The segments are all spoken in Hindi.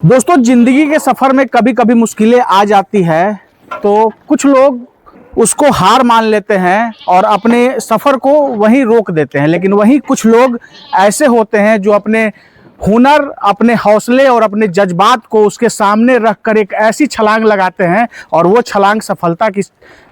दोस्तों, जिंदगी के सफर में कभी कभी मुश्किलें आ जाती है तो कुछ लोग उसको हार मान लेते हैं और अपने सफर को वहीं रोक देते हैं। लेकिन वहीं कुछ लोग ऐसे होते हैं जो अपने हुनर, अपने हौसले और अपने जज्बात को उसके सामने रखकर एक ऐसी छलांग लगाते हैं और वो छलांग सफलता की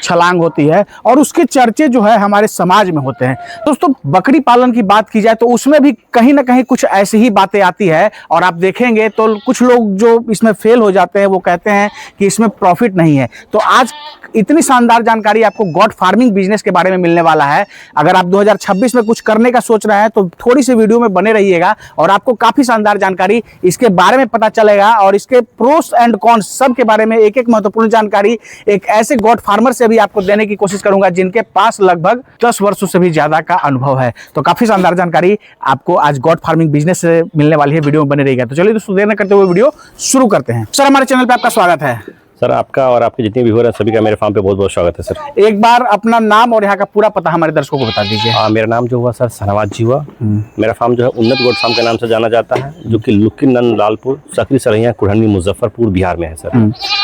छलांग होती है और उसके चर्चे जो है हमारे समाज में होते हैं। दोस्तों, बकरी पालन की बात की जाए तो उसमें भी कहीं ना कहीं कुछ ऐसी ही बातें आती है और आप देखेंगे तो कुछ लोग जो इसमें फेल हो जाते हैं वो कहते हैं कि इसमें प्रॉफिट नहीं है। तो आज इतनी शानदार जानकारी आपको गॉट फार्मिंग बिजनेस के बारे में मिलने वाला है। अगर आप 2026 में कुछ करने का सोच रहे हैं तो थोड़ी सी वीडियो में बने रहिएगा और आपको काफी शानदार जानकारी इसके बारे में पता चलेगा और इसके प्रोस एंड कॉन्स सब के बारे में एक एक महत्वपूर्ण जानकारी एक ऐसे गॉट फार्मर से भी आपको देने की कोशिश करूंगा जिनके पास लगभग 10 वर्षों से भी ज्यादा का अनुभव है। तो काफी शानदार जानकारी आपको आज गॉट फार्मिंग बिजनेस से मिलने वाली है। वीडियो में बने रहिएगा। तो चलिए दोस्तों, देर न करते हुए वीडियो शुरू करते हैं। सर, हमारे चैनल पे आपका स्वागत है। सर, आपका और आपके जितने व्यूअर हैं सभी का मेरे फार्म पे बहुत बहुत स्वागत है। सर, एक बार अपना नाम और यहाँ का पूरा पता हमारे दर्शकों को बता दीजिए। मेरा नाम जो हुआ सर शहनवाज जी हुआ। मेरा फार्म जो है उन्नत गोट फार्म के नाम से जाना जाता है, जो कि लुक्कीनंद लालपुर, सकरी सरैया, कुढ़नी, मुजफ्फरपुर, बिहार में है सर।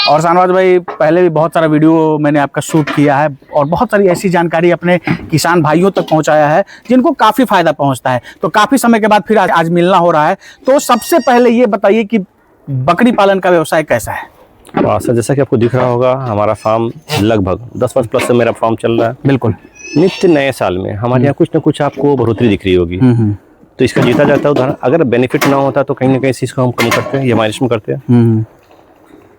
और शहनवाज भाई, पहले भी बहुत सारा वीडियो मैंने आपका शूट किया है और बहुत सारी ऐसी जानकारी अपने किसान भाइयों तक पहुँचाया है जिनको काफ़ी फायदा पहुँचता है। तो काफ़ी समय के बाद फिर आज मिलना हो रहा है। तो सबसे पहले ये बताइए कि बकरी पालन का व्यवसाय कैसा है? सर, जैसा कि आपको दिख रहा होगा, हमारा फार्म लगभग 10 वर्ष प्लस से मेरा फार्म चल रहा है। बिल्कुल। नित्य नए साल में हमारे यहाँ कुछ ना कुछ आपको बढ़ोतरी दिख रही होगी। तो इसका जीता जाता है उदाहरण। अगर बेनिफिट ना होता तो कहीं ना कहीं इस चीज़ को हम कम करते हैं या माइनस में करते हैं।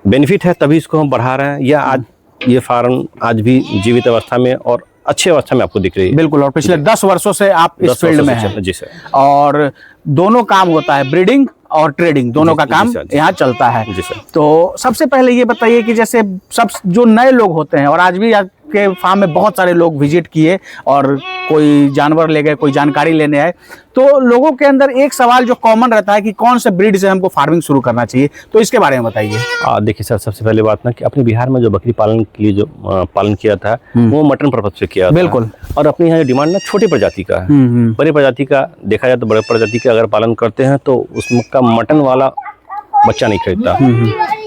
बेनिफिट है तभी इसको हम बढ़ा रहे हैं, या आज ये फार्म आज भी जीवित अवस्था में और अच्छी अवस्था में आपको दिख रही है। बिल्कुल। और पिछले 10 वर्षों से आप इस फील्ड में हैं। जी सर। और दोनों काम होता है, ब्रीडिंग और ट्रेडिंग, दोनों का काम यहाँ चलता है। जी सर। तो सबसे पहले ये बताइए कि जैसे सब जो नए लोग होते हैं और आज भी आपके फार्म में बहुत सारे लोग विजिट किए और कोई जानवर ले गए, कोई जानकारी लेने आए, तो लोगों के अंदर एक सवाल जो कॉमन रहता है कि कौन से ब्रीड से हमको फार्मिंग शुरू करना चाहिए, तो इसके बारे में बताइए। देखिए सर, सबसे पहले बात ना कि अपने बिहार में जो बकरी पालन के लिए जो पालन किया था वो मटन पर्पज से किया था। बिल्कुल। और अपने यहाँ डिमांड ना छोटी प्रजाति का है। बड़ी प्रजाति का देखा जाए तो बड़े प्रजाति का अगर पालन करते हैं तो उसका मटन वाला बच्चा नहीं खरीदता,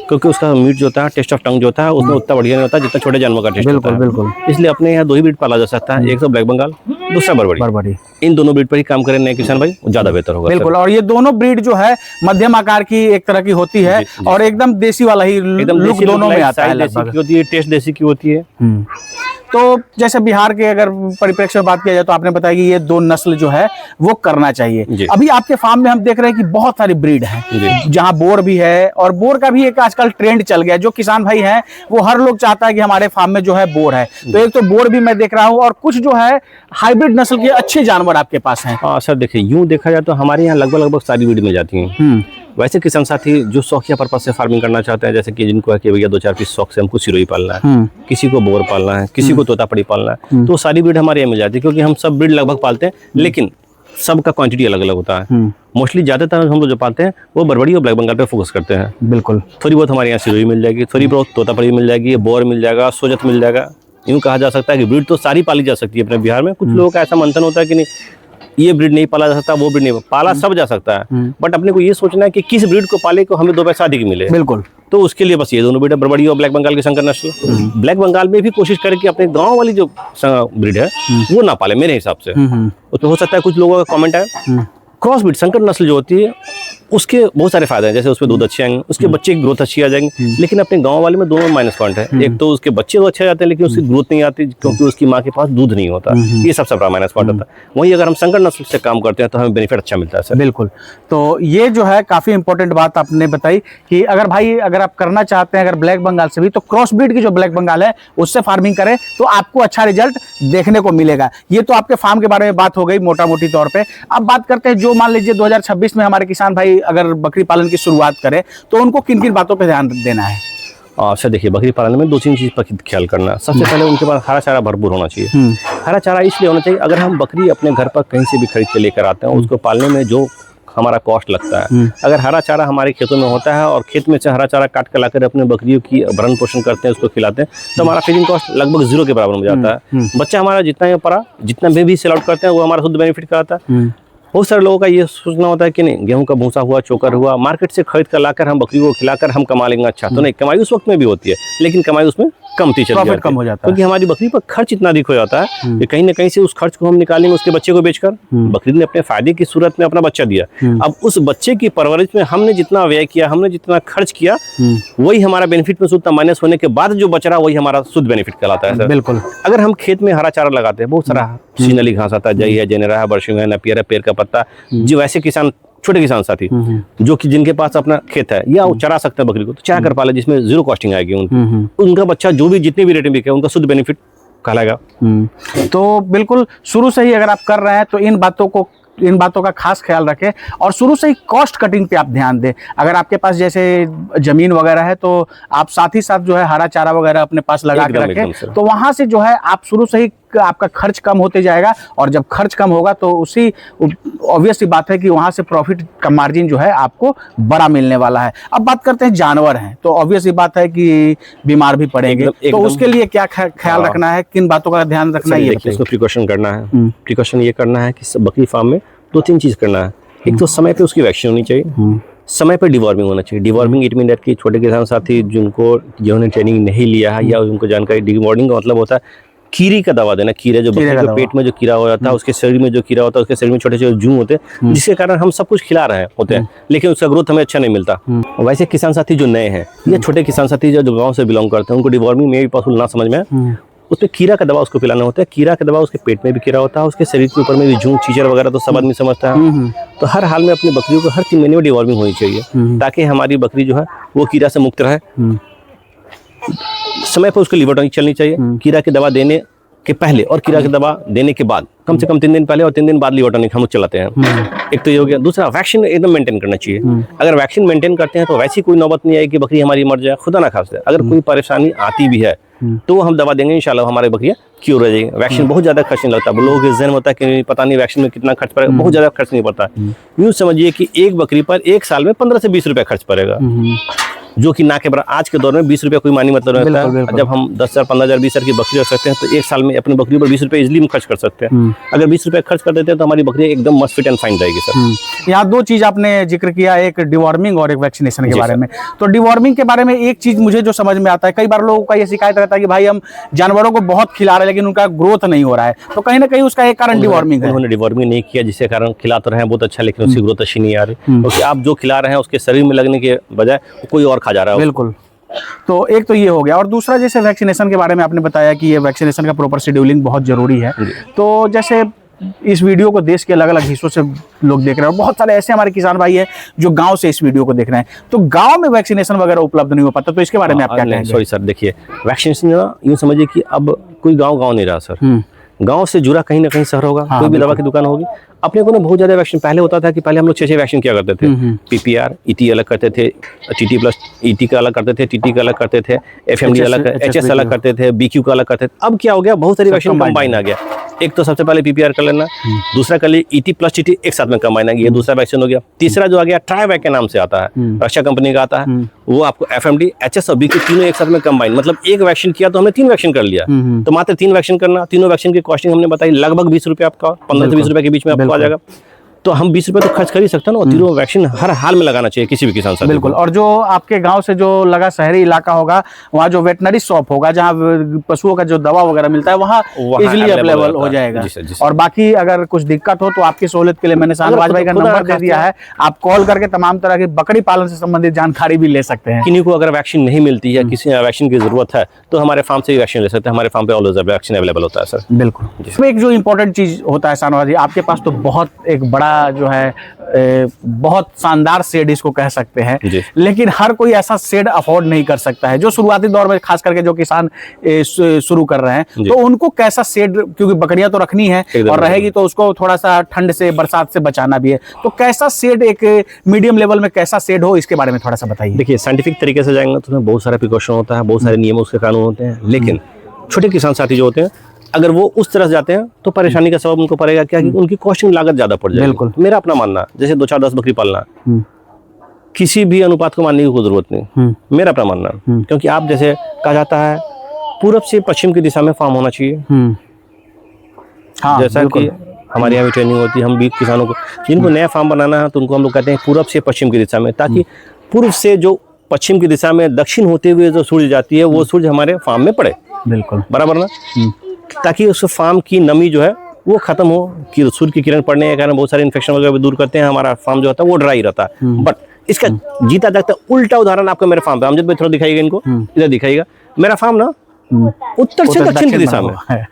क्योंकि उसका मीट जो होता है, टेस्ट ऑफ टंग जो होता है, उसमें उतना बढ़िया नहीं होता जितना छोटे जानवर का टेस्ट होता है। बिल्कुल। इसलिए अपने यहाँ 2 ही ब्रीड पाला जा सकता है, एक तो ब्लैक बंगाल, दूसरा बरबड़ी। इन दोनों ब्रीड पर ही काम करें नए किसान भाई, ज्यादा बेहतर होगा। बिल्कुल। और ये दोनों ब्रीड जो है मध्यम आकार की एक तरह की होती है और एकदम देसी वाला ही लुक दोनों में आता है। लगभग होती है, टेस्ट देसी की होती है। तो जैसे बिहार के अगर परिप्रेक्ष्य में बात किया जाए तो आपने बताया कि ये 2 नस्ल जो है वो करना चाहिए। अभी आपके फार्म में हम देख रहे हैं कि बहुत सारी ब्रीड है, जहां बोर भी है और बोर का भी एक आजकल ट्रेंड चल गया। जो किसान भाई हैं वो हर लोग चाहता है कि हमारे फार्म में जो है बोर है, तो एक तो बोर भी मैं देख रहा हूँ और कुछ जो है हाइब्रिड नस्ल के अच्छे जानवर आपके पास हैं। सर देखिए, यूँ देखा जाए तो हमारे यहाँ लगभग सारी ब्रीड में जाती हैं। वैसे किसान साथी जो शौकिया पर्पज से फार्मिंग करना चाहते हैं, जैसे कि जिनको है कि भैया 2-4 पीस शौक से हमको सिरोही पालना है, किसी को बोर पालना है, किसी को तोतापड़ी पालना है, तो सारी ब्रीड हमारे यहाँ मिल जाती है। क्योंकि हम सब ब्रीड लगभग पालते हैं, लेकिन सबका क्वांटिटी अलग अलग होता है। मोस्टली ज्यादातर हम लोग जो पालते हैं वो बरबड़ी और ब्लैक बंगाल पे फोकस करते हैं। बिल्कुल। थोड़ी बहुत हमारे यहाँ सिरोही मिल जाएगी, थोड़ी बहुत तोतापड़ी मिल जाएगी, बोर मिल जाएगा, सोजत मिल जाएगा। यूँ कहा जा सकता है कि ब्रीड तो सारी पाली जा सकती है अपने बिहार में। कुछ लोगों का ऐसा मंथन होता है कि नहीं, ये ब्रीड नहीं पाला जा सकता, वो ब्रीड नहीं पाला सब जा सकता है, बट अपने को ये सोचना है कि किस ब्रीड को पाले को हमें 2 पैसा अधिक मिले। बिल्कुल। तो उसके लिए बस ये दोनों ब्रीड है, बरबड़ी और ब्लैक बंगाल की संकर नस्ल। ब्लैक बंगाल में भी कोशिश करें कि अपने गांव वाली जो ब्रीड है वो ना पाले मेरे हिसाब से। उसमें हो सकता है कुछ लोगों का कमेंट है। क्रॉस ब्रीड संकर नस्ल जो होती है उसके बहुत सारे फायदे हैं, जैसे उसमें दूध अच्छे आएंगे, उसके बच्चे की ग्रोथ अच्छी आ जाएंगी। लेकिन अपने गांव वाले में दोनों माइनस पॉइंट है। एक तो उसके बच्चे तो अच्छे आ जाते हैं लेकिन उसकी ग्रोथ नहीं आती, क्योंकि उसकी माँ के पास दूध नहीं होता। ये सबसे बड़ा माइनस पॉइंट होता है। वहीं अगर हम संकर नस्ल से काम करते हैं तो हमें बेनिफिट अच्छा मिलता है सर। बिल्कुल। तो ये जो है काफी इंपॉर्टेंट बात आपने बताई कि अगर आप करना चाहते हैं अगर ब्लैक बंगाल से भी, तो क्रॉस ब्रीड की जो ब्लैक बंगाल है उससे फार्मिंग करें तो आपको अच्छा रिजल्ट देखने को मिलेगा। ये तो आपके फार्म के बारे में बात हो गई मोटा मोटी तौर पर। अब बात करते हैं जो मान लीजिए 2026 में हमारे किसान भाई अगर बकरी पालन की शुरुआत करें तो उनको किन किन बातों पे ध्यान देना है? सर देखिए, बकरी पालन में 2-3 चीज़ पर ख्याल करना। सबसे पहले उनके पास हरा चारा भरपूर होना चाहिए। हरा चारा इसलिए होना चाहिए, अगर हम बकरी अपने घर पर कहीं से भी खरीद के लेकर आते हैं, उसको पालने में जो हमारा कॉस्ट लगता है, अगर हरा चारा हमारे खेतों में होता है और खेत में से हरा चारा काट कर लाकर अपने बकरियों की भरण पोषण करते हैं, उसको खिलाते हैं, तो हमारा फीडिंग कॉस्ट लगभग 0 के बराबर हो जाता है। बच्चा हमारा जितना में भी सेल आउट करते हैं वो हमारा शुद्ध बेनिफिट का आता है। बहुत सारे लोगों का ये सोचना होता है कि नहीं, गेहूं का भूसा हुआ, चोकर हुआ, मार्केट से खरीद कर लाकर हम बकरी को खिलाकर हम कमा लेंगे। अच्छा, तो नहीं, कमाई उस वक्त में भी होती है, लेकिन कमाई उसमें कमती चली जाती है, कम हो जाता है, क्योंकि हमारी बकरी पर खर्च इतना अधिक हो जाता है कि कहीं ना कहीं से उस खर्च को हम निकालेंगे उसके बच्चे को बेचकर। बकरी ने अपने फायदे की सूरत में अपना बच्चा दिया, अब उस बच्चे की परवरिश में हमने जितना व्यय किया, हमने जितना खर्च किया, वही हमारा बेनिफिट में शुद्ध माइनस होने के बाद जो बच रहा वही हमारा शुद्ध बेनिफिट कहलाता है सर। बिल्कुल। अगर हम खेत में हरा चारा लगाते हैं, बहुत सारा सीजनली घास आता है, जई है, जेनेरा है, बरसिंग है, नपियर है, पेड़ का पत्ता, जो ऐसे किसान, छोटे किसान साथी जो कि जिनके पास अपना खेत है या वो चरा सकते हैं बकरी को, तो चरा कर पाले, जिसमें जीरो कॉस्टिंग आएगी उनकी, उनका बच्चा जो भी जितने भी रेट में बिके उनका शुद्ध बेनिफिट कहलाएगा। तो बिल्कुल शुरू से ही अगर आप कर रहे हैं तो इन बातों का खास ख्याल रखें और शुरू से ही कॉस्ट कटिंग पे आप ध्यान दें। अगर आपके पास जैसे जमीन वगैरह है तो आप साथ ही साथ जो है हरा चारा वगैरह अपने पास लगा के रखें, तो वहां से जो है आप शुरू से ही आपका खर्च कम होते जाएगा, और जब खर्च कम होगा तो उसी ऑब्वियस सी बात है कि वहां से प्रॉफिट का मार्जिन जो है आपको बड़ा मिलने वाला है। अब बात करते हैं जानवर हैं, तो ऑब्वियस सी बात है कि बीमार भी पड़ेंगे, तो उसके लिए क्या ख्याल रखना है, किन बातों का ध्यान रखना है? इसको प्रिकॉशन करना है। प्रिकॉशन ये करना है कि बकरी फार्म में 2-3 चीज करना है। एक तो समय पे उसकी वैक्सीन होनी चाहिए, समय पर डिवॉर्मिंग होना चाहिए। डिवॉर्मिंग इट मीन दैट कि छोटे किसान साथी जिन्होंने ट्रेनिंग नहीं लिया है या उनको जानकारी, डिवॉर्मिंग का मतलब होता है कीड़ी का दवा देना। कीड़ा जो बकरी के पेट में जो कीड़ा हो जाता है, उसके शरीर में जो कीड़ा होता है, उसके शरीर में छोटे छोटे जू होते हैं, जिसके कारण हम सब कुछ खिला रहे होते हैं, लेकिन उसका ग्रोथ हमें अच्छा नहीं मिलता। वैसे किसान साथी जो नए हैं या छोटे किसान साथी जो गाँव से बिलोंग करते हैं, उनको डिवॉर्मिंग में भी पॉसिबल ना समझ में, उसमें कीड़ा का दवा उसको पिलाना होता है। कीड़ा का दवा उसके पेट में भी कीड़ा होता है, उसके शरीर के ऊपर में भी जूं, चीचर वगैरह तो सब आदमी समझता है। तो हर हाल में अपनी बकरियों को हर 3 महीने में डिवॉर्मिंग होनी चाहिए, ताकि हमारी बकरी जो है वो कीड़ा से मुक्त रहे। समय पर उसको लिवर टॉनिक चलनी चाहिए, कीड़ा की दवा देने के पहले और कीड़ा की दवा देने के बाद, कम से कम 3 दिन पहले और 3 दिन बाद लिवर टॉनिक हम चलाते हैं। एक तो ये हो गया। दूसरा, वैक्सीन एकदम मेंटेन करना चाहिए। अगर वैक्सीन मेंटेन करते हैं तो वैसी कोई नौबत नहीं आएगी कि बकरी हमारी मर जाए, खुदा ना खास्ते। अगर कोई परेशानी आती भी है तो हम दवा देंगे, इंशाल्लाह हमारी बकरियां क्योर हो जाएगी। वैक्सीन बहुत ज्यादा खर्च नहीं लगता। लोगों के जहन में होता है कि पता नहीं वैक्सीन में कितना खर्च पड़ेगा, बहुत ज्यादा खर्च नहीं पड़ता। यूँ समझिए कि एक बकरी पर एक साल में 15 से 20 रुपए खर्च पड़ेगा, जो कि ना के बराबर। आज के दौर में 20 रुपए कोई मानी मतलब रहता है। जब हम 10,000, 15,000, 20,000 की बकरी रख सकते हैं तो एक साल में अपनी बकरी पर 20 रुपए इजिली हम खर्च कर सकते हैं। अगर 20 रुपए खर्च कर देते हैं तो हमारी बकरी एकदम मस्त फिट एंड फाइन रहेगी सर। यहाँ 2 चीज आपने जिक्र किया, एक डिवॉर्मिंग और एक वैक्सीनेशन के बारे में। तो डिवॉर्मिंग के बारे में एक चीज मुझे जो समझ में आता है, कई बार लोगों का ये शिकायत रहता है कि भाई हम जानवरों को बहुत खिला रहे हैं लेकिन उनका ग्रोथ नहीं हो रहा है, तो कहीं ना कहीं उसका एक कारण डिवॉर्मिंग है। उन्होंने डिवॉर्मिंग नहीं किया, जिसके कारण खिला तो रहे हैं बहुत अच्छा, लेकिन उसकी ग्रोथ अच्छी नहीं आ रही, क्योंकि आप जो खिला रहे हैं उसके शरीर में लगने के बजाय कोई और खा जा रहा है। बिल्कुल। तो एक तो ये हो गया, और दूसरा जैसे वैक्सीनेशन के बारे में आपने बताया कि ये वैक्सीनेशन का प्रॉपर शेड्यूलिंग बहुत जरूरी है। तो जैसे इस वीडियो को देश के अलग अलग हिस्सों से लोग देख रहे हैं, और बहुत सारे ऐसे हमारे किसान भाई हैं जो गांव से इस वीडियो को देख रहे हैं, तो गांव में वैक्सीनेशन वगैरह उपलब्ध नहीं हो पाता, तो इसके बारे में आप क्या कहेंगे? सॉरी सर, देखिए वैक्सीनेशन यूँ समझिए कि अब कोई गाँव नहीं रहा सर। गांव से जुड़ा कहीं ना कहीं शहर होगा, कोई भी दवा की दुकान होगी। अपने को ना बहुत ज्यादा वैक्सीन पहले होता था कि पहले हम लोग 6 वैक्सीन किया करते थे। पीपीआर, ईटी अलग करते थे, टीटी प्लस ईटी का अलग करते थे, टीटी का अलग करते थे, एफएमडी अलग, एचएस अलग करते थे, बीक्यू का अलग करते थे। अब क्या हो गया, बहुत सारी वैक्सीन कंबाइन आ गया। एक तो सबसे पहले पीपीआर कर लेना, दूसरा कर लिए ईटी प्लस टीटी एक साथ में कंबाइन आ गया, ये दूसरा वैक्सीन हो गया। तीसरा जो आ गया ट्राईवैक के नाम से आता है, रक्षा कंपनी का आता है, वो आपको एफएमडी, एचएस और बीक्यू तीनों एक साथ में कंबाइन, मतलब एक वैक्सीन किया तो हमने 3 वैक्सीन कर लिया। तो मात्र 3 वैक्सीन करना, तीनों वैक्सीन की कॉस्टिंग हमने बताई लगभग 20 रुपए आपका, 15 से 20 रुपए के बीच में आपको आ जाएगा। तो हम 20 रुपए तो खर्च कर ही सकते हैं ना, और तीनों वैक्सीन हर हाल में लगाना चाहिए किसी भी किसान साथी। बिल्कुल। और जो आपके गांव से जो लगा शहरी इलाका होगा, वहाँ जो वेटनरी शॉप होगा जहाँ पशुओं का जो दवा वगैरह मिलता है, वहाँ इजीली अवेलेबल हो जाएगा। और बाकी अगर कुछ दिक्कत हो तो आपकी सहूलियत के लिए मैंने शाहनवाज भाई का नंबर दे दिया है, आप कॉल करके तमाम तरह की बकरी पालन से संबंधित जानकारी भी ले सकते हैं। किन्हीं को अगर वैक्सीन नहीं मिलती है, किसी वैक्सीन की जरूरत है, तो हमारे फार्म से ही वैक्सीन ले सकते हैं। हमारे फार्म पे ऑलवेज वैक्सीन अवेलेबल होता है सर। बिल्कुल। एक जो इम्पोर्टेंट चीज होता है शाहनवाज जी, आपके पास तो बहुत एक बड़ा जो है बहुत शानदार शेड इसको कह सकते हैं, लेकिन हर कोई ऐसा शेड अफोर्ड नहीं कर सकता है। जो शुरुआती दौर में खास करके जो किसान शुरू कर रहे हैं, तो उनको कैसा शेड, क्योंकि बकरियां तो रखनी है और रहेगी तो उसको थोड़ा सा ठंड से, बरसात से बचाना भी है, तो कैसा शेड, एक मीडियम लेवल में कैसा शेड हो, इसके बारे में थोड़ा सा बताइए। देखिए साइंटिफिक तरीके से जाएंगे तो उसमें बहुत सारा प्रिकॉशन होता है, बहुत सारे नियमों के कानून होते हैं, लेकिन छोटे किसान साथी जो होते हैं अगर वो उस तरह जाते हैं तो परेशानी का सबब उनको पड़ेगा क्या, कि उनकी कॉस्टिंग लागत ज्यादा पड़ जाएगी। बिल्कुल। मेरा अपना मानना, जैसे 2, 4, 10 बकरी पालना, किसी भी अनुपात को मानने की कोई जरूरत नहीं, मेरा अपना मानना। क्योंकि आप जैसे कहा जाता है पूरब से पश्चिम की दिशा में फार्म होना चाहिए। हाँ, जैसा कि हमारे यहाँ भी ट्रेनिंग होती है। हम भी किसानों को जिनको नया फार्म बनाना है तो उनको हम लोग कहते हैं पूरब से पश्चिम की दिशा में, ताकि पूर्व से जो पश्चिम की दिशा में दक्षिण होते हुए जो सूर्य जाती है वो सूर्य हमारे फार्म में पड़े, बिल्कुल बराबर ना, ताकि उस फार्म की नमी जो है वो खत्म हो, कि सूर्य की किरण पड़ने के कारण बहुत सारे इन्फेक्शन वगैरह भी दूर करते हैं, हमारा फार्म जो होता है वो ड्राई रहता है। बट इसका जीता जागता उल्टा उदाहरण आपको मेरे फार्म पे, अमजद भाई थोड़ा दिखाइएगा इनको, इधर दिखाइएगा, मेरा फार्म ना उत्तर से दक्षिण की दिशा में है।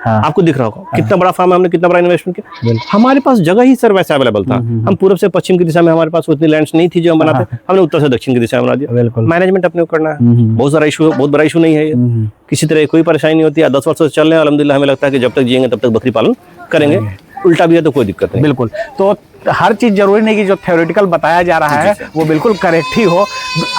हाँ। आपको दिख रहा होगा कितना बड़ा फार्म है, हमने कितना बड़ा इन्वेस्टमेंट किया। हमारे पास जगह ही सर वैसा अवेलेबल था, हम पूर्व से पश्चिम की दिशा में, हमारे पास उतनी लैंड्स नहीं थी जो हम बनाते, हमने उत्तर से दक्षिण की दिशा में बना दिया। मैनेजमेंट अपने को करना है, बहुत सारा इशू, बहुत बड़ा इशू नहीं है ये, किसी तरह कोई परेशानी नहीं होती है। 10 वर्ष से चल रहे हैं अल्हम्दुलिल्लाह, हमें लगता है कि जब तक जिएंगे तब तक बकरी पालन करेंगे, उल्टा भी है तो कोई दिक्कत नहीं। बिल्कुल, तो हर चीज जरूरी नहीं कि जो थ्योरेटिकल बताया जा रहा है वो बिल्कुल करेक्ट ही हो,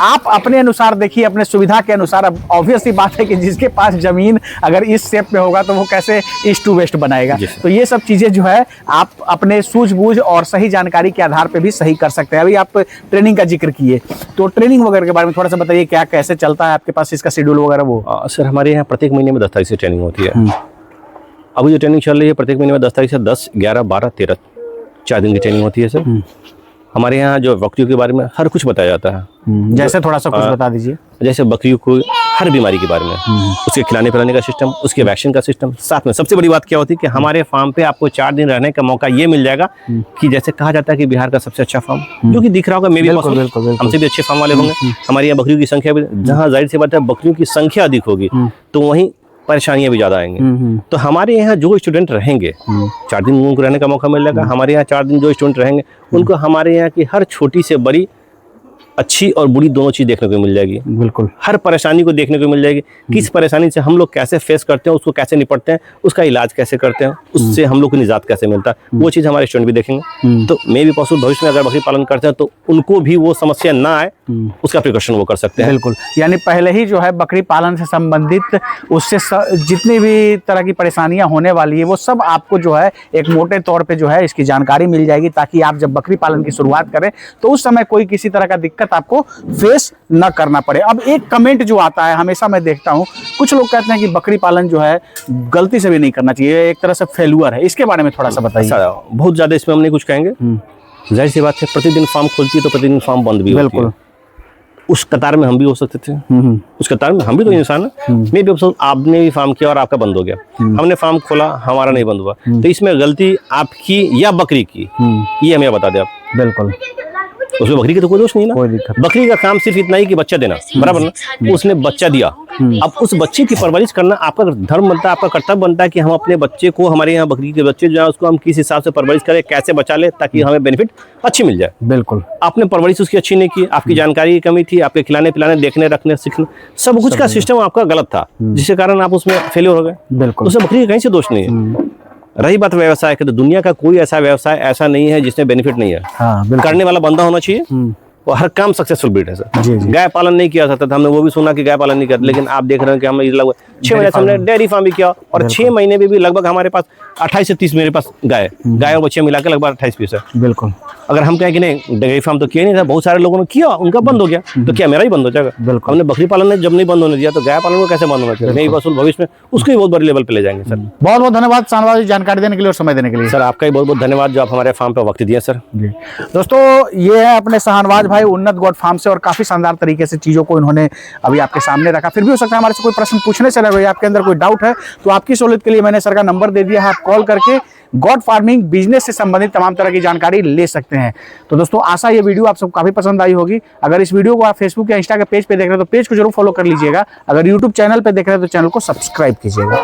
आप अपने अनुसार देखिए, अपने सुविधा के अनुसार। अब ऑब्वियस सी बात है कि जिसके पास जमीन अगर इस शेप में होगा तो वो कैसे ईस्ट टू वेस्ट बनाएगा। तो ये सब चीजें जो है आप अपने सूझबूझ और सही जानकारी के आधार पे भी सही कर सकते हैं। अभी आप ट्रेनिंग का जिक्र किए, तो ट्रेनिंग वगैरह के बारे में थोड़ा सा बताइए, क्या कैसे चलता है आपके पास इसका शेड्यूल वगैरह? वो सर हमारे यहाँ प्रत्येक महीने में 10 तारीख से ट्रेनिंग होती है। अभी जो ट्रेनिंग चल रही है प्रत्येक महीने में 10 तारीख से 10, 11, 12, 13 4 दिन की ट्रेनिंग होती है सर। हमारे यहाँ जो बकरियों के बारे में हर कुछ बताया जाता है। जैसे थोड़ा सा कुछ बता दीजिए। जैसे बकरियों को हर बीमारी के बारे में, उसके खिलाने पिलाने का सिस्टम, उसके वैक्सीन का सिस्टम, साथ में सबसे बड़ी बात क्या होती है कि हमारे फार्म पे आपको 4 दिन रहने का मौका ये मिल जाएगा कि जैसे कहा जाता है कि बिहार का सबसे अच्छा फार्म, जो कि दिख रहा होगा, मे भी हमसे भी अच्छे फार्म वाले होंगे। हमारे यहाँ बकरियों की संख्या भी, जहाँ जाहिर सी बात है बकरियों की संख्या अधिक होगी तो वहीं परेशानियां भी ज्यादा आएंगी। तो हमारे यहाँ जो स्टूडेंट रहेंगे 4 दिन उनको रहने का मौका मिल जाएगा। हमारे यहाँ 4 दिन जो स्टूडेंट रहेंगे उनको हमारे यहाँ की हर छोटी से बड़ी, अच्छी और बुरी दोनों चीज देखने को मिल जाएगी। बिल्कुल, हर परेशानी को देखने को मिल जाएगी, किस परेशानी से हम लोग कैसे फेस करते हैं, उसको कैसे निपटते हैं, उसका इलाज कैसे करते हैं, उससे हम लोग को निजात कैसे मिलता है, वो चीज़ हमारे स्टूडेंट भी देखेंगे। तो मे भी पॉसिबल भविष्य में अगर बकरी पालन करते हैं तो उनको भी वो समस्या ना आए, उसका प्रिकॉशन वो कर सकते हैं। बिल्कुल, यानी पहले ही जो है बकरी पालन से संबंधित उससे जितनी भी तरह की परेशानियां होने वाली है वो सब आपको जो है एक मोटे तौर पे जो है इसकी जानकारी मिल जाएगी, ताकि आप जब बकरी पालन की शुरुआत करें तो उस समय कोई किसी तरह का दिक्कत आपको फेस न करना पड़े। अब एक कमेंट जो आता है हमेशा मैं देखता हूं, कुछ लोग कहते हैं कि बकरी पालन जो है गलती से भी नहीं करना चाहिए, एक तरह से फेल्यूर है, इसके बारे में थोड़ा सा बताइए। बहुत ज्यादा इसमें हम नहीं कुछ कहेंगे, जाहिर सी बात है प्रतिदिन फार्म खुलती है तो प्रतिदिन फार्म बंद भी होती है। उस कतार में हम भी हो सकते थे, उस कतार में हम भी तो इंसान है। मे भी अफसोस आपने भी फार्म किया और आपका बंद हो गया, हमने फार्म खोला हमारा नहीं बंद हुआ, तो इसमें गलती आपकी या बकरी की, ये हमें बता दें आप। बिल्कुल, उसमें बकरी का तो कोई दोष नहीं ना, कोई दिक्कत। बकरी का काम सिर्फ इतना ही कि बच्चा देना, बराबर ना। उसने बच्चा दिया, अब उस बच्चे की परवरिश करना आपका धर्म बनता है, आपका कर्तव्य बनता है कि हम अपने बच्चे को, हमारे यहाँ बकरी के बच्चे जो है उसको हम किस हिसाब से परवरिश करें, कैसे बचा ले ताकि हमें बेनिफिट अच्छी मिल जाए। बिल्कुल, आपने परवरिश उसकी अच्छी नहीं की, आपकी जानकारी की कमी थी, आपके खिलाने पिलाने, देखने रखने सीखने सब कुछ का सिस्टम आपका गलत था, जिसके कारण आप उसमें फेलियर हो गए। बिल्कुल, उसमें बकरी का कहीं से दोष नहीं है। रही बात व्यवसाय की, तो दुनिया का कोई ऐसा व्यवसाय ऐसा नहीं है जिसमें बेनिफिट नहीं है। करने वाला बंदा होना चाहिए, वो हर काम सक्सेसफुल ब्रीड है सर। गाय पालन नहीं किया सकता था, हमने वो भी सुना कि गाय पालन नहीं करते, लेकिन आप देख रहे हैं कि हमने लगभग 6 महीने से हमने डेयरी फार्म भी किया, और 6 महीने में भी लगभग हमारे पास 28 से 30 मेरे पास गाय और बच्चे मिलाकर लगभग 28 पीस है। बिल्कुल, अगर हम कहें कि नहीं डेयरी फार्म तो किया नहीं था, बहुत सारे लोगों ने किया, उनका बंद हो गया, तो क्या मेरा ही बंद हो जाएगा? हमने बकरी पालन ने जब नहीं बंद होने दिया तो गाय पालन को कैसे बंद होना चाहिए? नहीं वसूल भविष्य में उसको भी बहुत बड़े लेवल पे ले जाएंगे सर। बहुत बहुत धन्यवाद शाहनवाज जी जानकारी देने के लिए और समय देने के लिए। सर आपका ही बहुत बहुत धन्यवाद जो आप हमारे फार्म पे वक्त दिया सर। दोस्तों ये है अपने शाहनवाज भाई उन्नत गोट फार्म से, और काफी शानदार तरीके से चीजों को इन्होंने अभी आपके सामने रखा। फिर भी हो सकता है हमारे से कोई प्रश्न पूछने से लगे, आपके अंदर कोई डाउट है तो आपकी सहूलियत के लिए मैंने सर का नंबर दे दिया है, आप कॉल करके गॉट फार्मिंग बिजनेस से संबंधित तमाम तरह की जानकारी ले सकते हैं। तो दोस्तों आशा ये वीडियो आप सबको काफी पसंद आई होगी। अगर इस वीडियो को आप फेसबुक या इंस्टा के पेज पे देख रहे हैं तो पेज को जरूर फॉलो कर लीजिएगा। अगर यूट्यूब चैनल पे देख रहे हैं तो चैनल को सब्सक्राइब कीजिएगा।